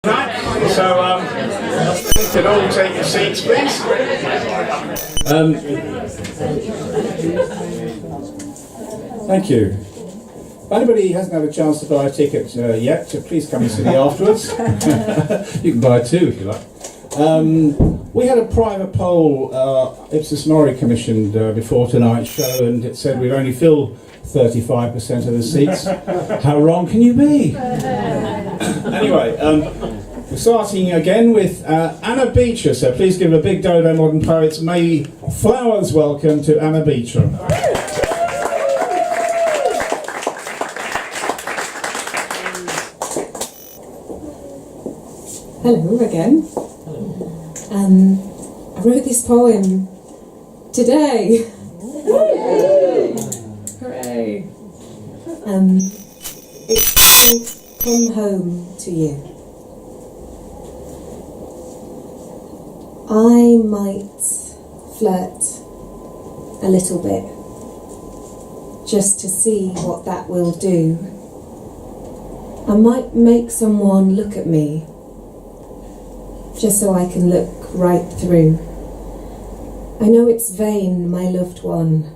So, can all take your seats, please? Thank you. If anybody hasn't had a chance to buy a ticket yet, so please come and see me afterwards. You can buy two if you like. We had a private poll Ipsos Mori commissioned before tonight's show, and it said we'd only fill 35% of the seats. How wrong can you be? Anyway, we're starting again with Anna Beecher, so please give a big Dodo Modern Poets May Flowers welcome to Anna Beecher. Hello again. I wrote this poem today. Hooray! It's called Come Home to You. I might flirt a little bit, just to see what that will do. I might make someone look at me, just so I can look right through. I know it's vain, my loved one,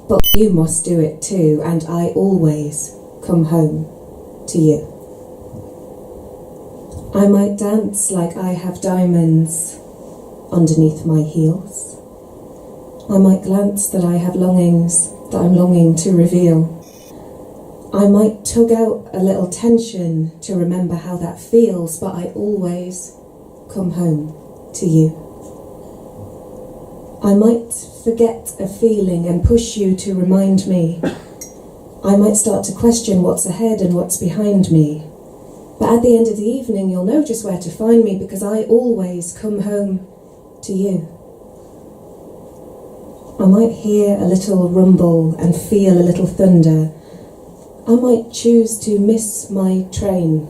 but you must do it too, and I always come home to you. I might dance like I have diamonds underneath my heels. I might glance that I have longings that I'm longing to reveal. I might tug out a little tension to remember how that feels, but I always come home to you. I might forget a feeling and push you to remind me. I might start to question what's ahead and what's behind me. But at the end of the evening, you'll know just where to find me, because I always come home to you. I might hear a little rumble and feel a little thunder. I might choose to miss my train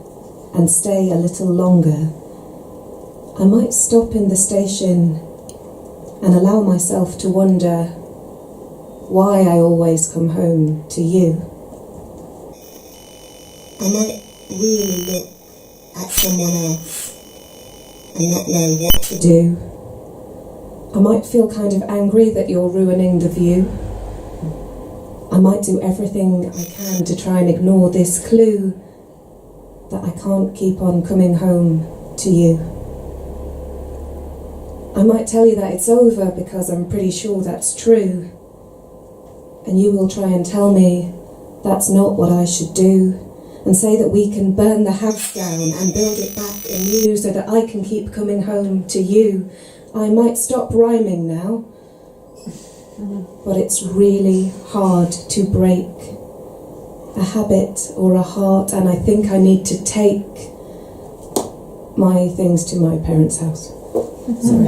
and stay a little longer. I might stop in the station and allow myself to wonder why I always come home to you. I might really look at someone else and not know what to do. I might feel kind of angry that you're ruining the view. I might do everything I can to try and ignore this clue that I can't keep on coming home to you. I might tell you that it's over because I'm pretty sure that's true, and you will try and tell me that's not what I should do, and say that we can burn the house down and build it back anew so that I can keep coming home to you. I might stop rhyming now, but it's really hard to break a habit or a heart, and I think I need to take my things to my parents' house. Sorry.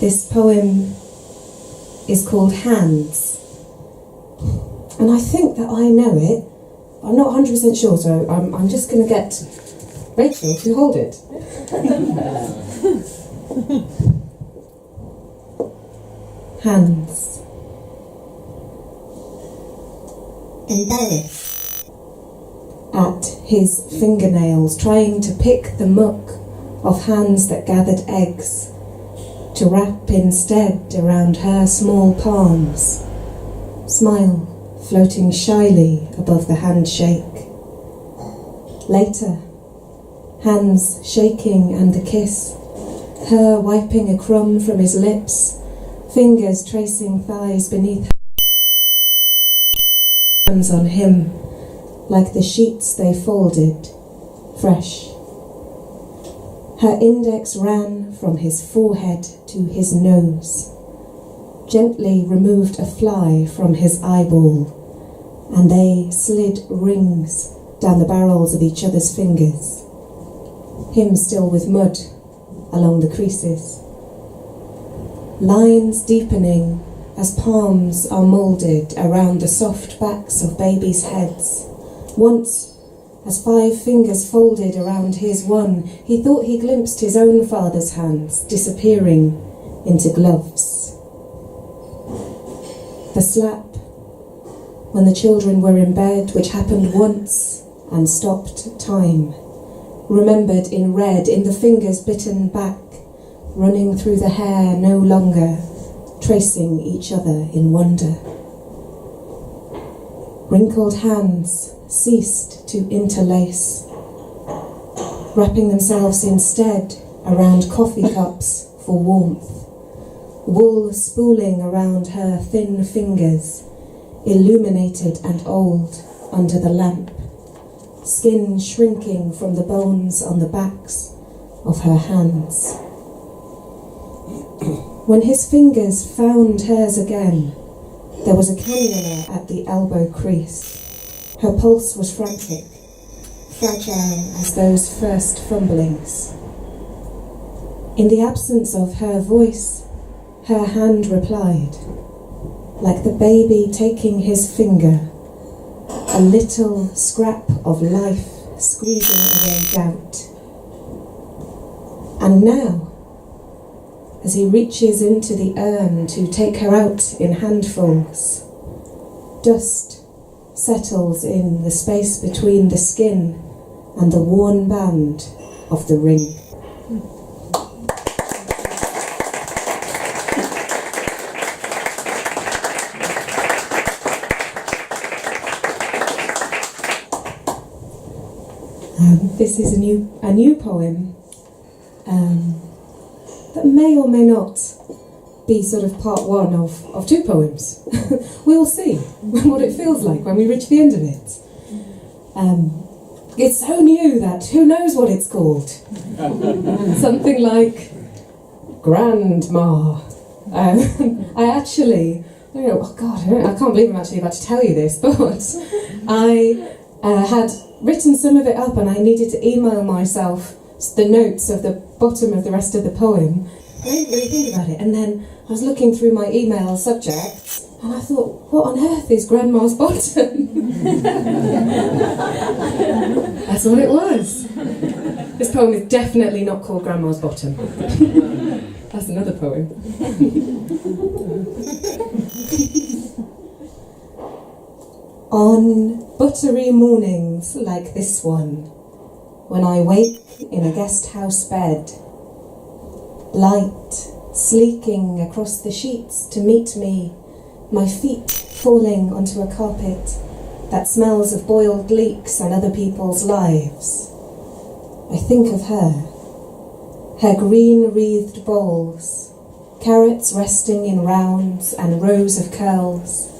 This poem is called Hands, and I think that I know it. I'm not 100% sure, so I'm just going to get Rachel to hold it. Hands. Embarrassed at his fingernails, trying to pick the muck of hands that gathered eggs, to wrap instead around her small palms, smile floating shyly above the handshake. Later, hands shaking and the kiss, her wiping a crumb from his lips, fingers tracing thighs beneath her, hands on him like the sheets they folded, fresh. Her index ran from his forehead to his nose, gently removed a fly from his eyeball, and they slid rings down the barrels of each other's fingers, him still with mud along the creases. Lines deepening as palms are moulded around the soft backs of babies' heads. Once As 5 fingers folded around his one, he thought he glimpsed his own father's hands disappearing into gloves. The slap, when the children were in bed, which happened once and stopped time, remembered in red, in the fingers bitten back, running through the hair no longer, tracing each other in wonder. Wrinkled hands ceased to interlace, wrapping themselves instead around coffee cups for warmth, wool spooling around her thin fingers, illuminated and old under the lamp, skin shrinking from the bones on the backs of her hands. When his fingers found hers again, there was a cannula at the elbow crease. Her pulse was frantic, fragile as those first fumblings. In the absence of her voice, her hand replied, like the baby taking his finger, a little scrap of life squeezing away doubt. And now, as he reaches into the urn to take her out in handfuls, dust settles in the space between the skin and the worn band of the ring. This is a new poem that may or may not be sort of part 1 of 2 poems. We'll see what it feels like when we reach the end of it. It's so new that who knows what it's called. Something like Grandma. I actually, I don't know, oh God, I can't believe I'm actually about to tell you this, but I had written some of it up and I needed to email myself the notes of the bottom of the rest of the poem. I didn't really think about it, and then I was looking through my email subjects and I thought, what on earth is Grandma's bottom? That's what it was. This poem is definitely not called Grandma's Bottom. That's another poem. On buttery mornings like this one, when I wake in a guest house bed, light sleeking across the sheets to meet me, my feet falling onto a carpet that smells of boiled leeks and other people's lives, I think of her green-wreathed bowls, carrots resting in rounds and rows of curls,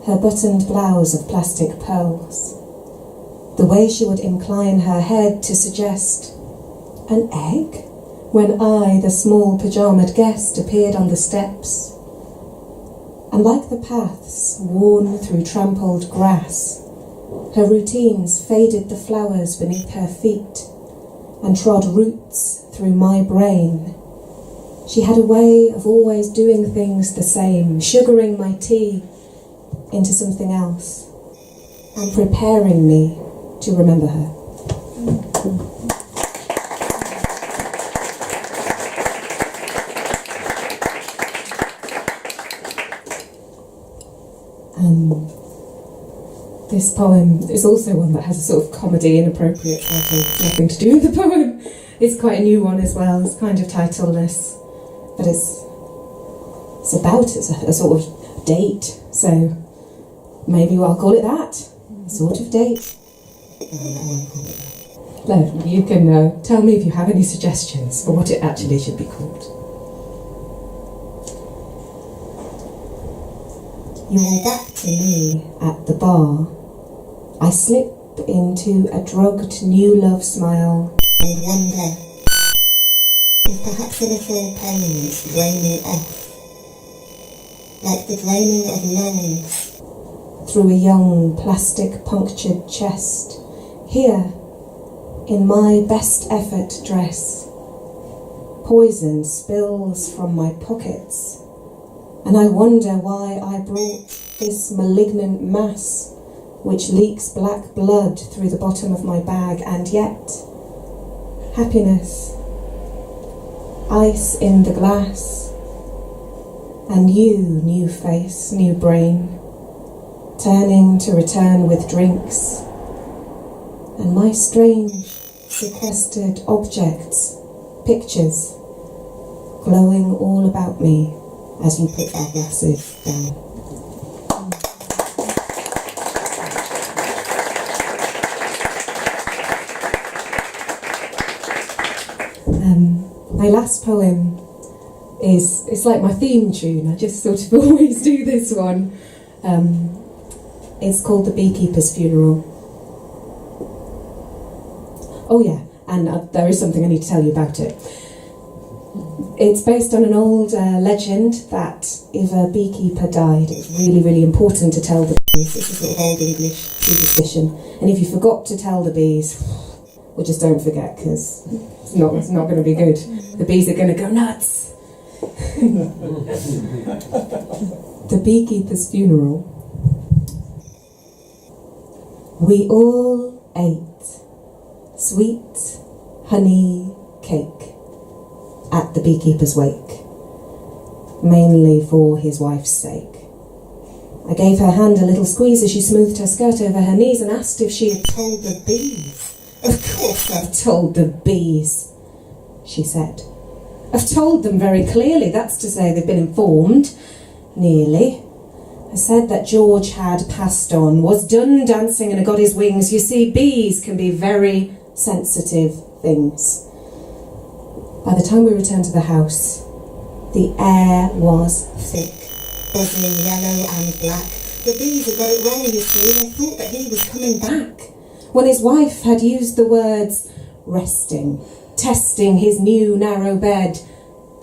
her buttoned blouse of plastic pearls, the way she would incline her head to suggest an egg when I, the small pyjamaed guest, appeared on the steps. And like the paths worn through trampled grass, her routines faded the flowers beneath her feet and trod roots through my brain. She had a way of always doing things the same, sugaring my tea into something else and preparing me to remember her. This poem is also one that has a sort of comedy inappropriate title, nothing to do with the poem. It's quite a new one as well, it's kind of titleless, but it's about a sort of date, so maybe I'll call it that, a sort of date. No, you can tell me if you have any suggestions for what it actually should be called. You're back to me at the bar. I slip into a drugged new love smile and wonder if perhaps a little pain is draining off, like the draining of lungs through a young plastic punctured chest, here in my best effort dress. Poison spills from my pockets, and I wonder why I brought this malignant mass which leaks black blood through the bottom of my bag, and yet happiness, ice in the glass, and you, new face, new brain, turning to return with drinks, and my strange sequestered objects, pictures, glowing all about me as you put our glasses down. My last poem it's like my theme tune. I just sort of always do this one. It's called The Beekeepers Funeral. Oh yeah, and there is something I need to tell you about it. It's based on an old legend that if a beekeeper died, it was really, really important to tell the bees. It's a sort of old English superstition. And if you forgot to tell the bees, well, just don't forget, because it's not going to be good. The bees are going to go nuts. The Beekeepers Funeral. We all ate sweet honey cake at the beekeeper's wake, mainly for his wife's sake. I gave her hand a little squeeze as she smoothed her skirt over her knees and asked if she had told the bees. Of course I've told the bees, she said. I've told them very clearly, that's to say they've been informed, nearly. I said that George had passed on, was done dancing and had got his wings. You see, bees can be very sensitive things. By the time we returned to the house, the air was thick, buzzing yellow and black. The bees had got it wrong, you see. They thought that he was coming back. When his wife had used the words resting, testing his new narrow bed,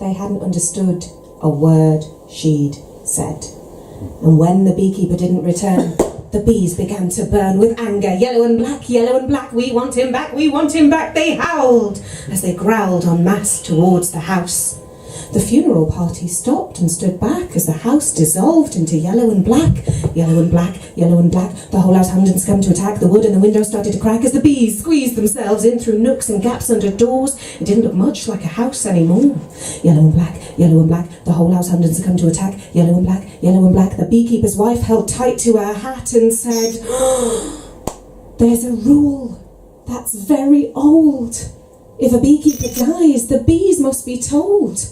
they hadn't understood a word she'd said. And when the beekeeper didn't return, the bees began to burn with anger. Yellow and black, we want him back, they howled as they growled en masse towards the house. The funeral party stopped and stood back as the house dissolved into yellow and black. Yellow and black, the whole house hummed and succumbed to attack. The wood and the windows started to crack as the bees squeezed themselves in through nooks and gaps under doors. It didn't look much like a house anymore. Yellow and black, the whole house hummed and succumbed to attack. Yellow and black, the beekeeper's wife held tight to her hat and said, "There's a rule that's very old. If a beekeeper dies, the bees must be told."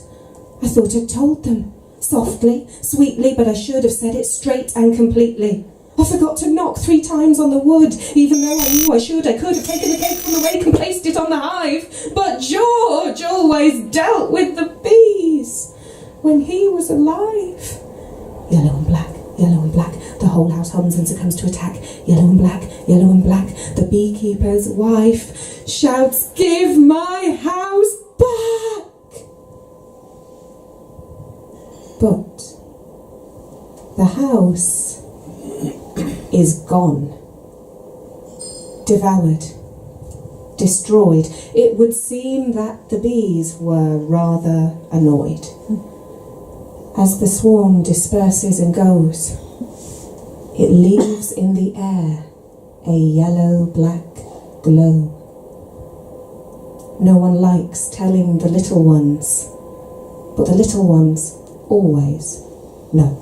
I thought I'd told them, softly, sweetly, but I should have said it straight and completely. I forgot to knock 3 times on the wood, even though I knew I should. I could have taken the cake from the wake and placed it on the hive, but George always dealt with the bees when he was alive. Yellow and black, the whole house hums and succumbs to attack. Yellow and black, the beekeeper's wife shouts, "Give my house back!" But the house is gone, devoured, destroyed. It would seem that the bees were rather annoyed. As the swarm disperses and goes, it leaves in the air a yellow-black glow. No one likes telling the little ones, but the little ones always know.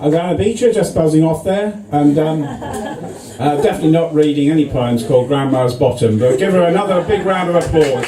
I'm Anna Beecher, just buzzing off there, and definitely not reading any poems called Grandma's Bottom, but give her another big round of applause.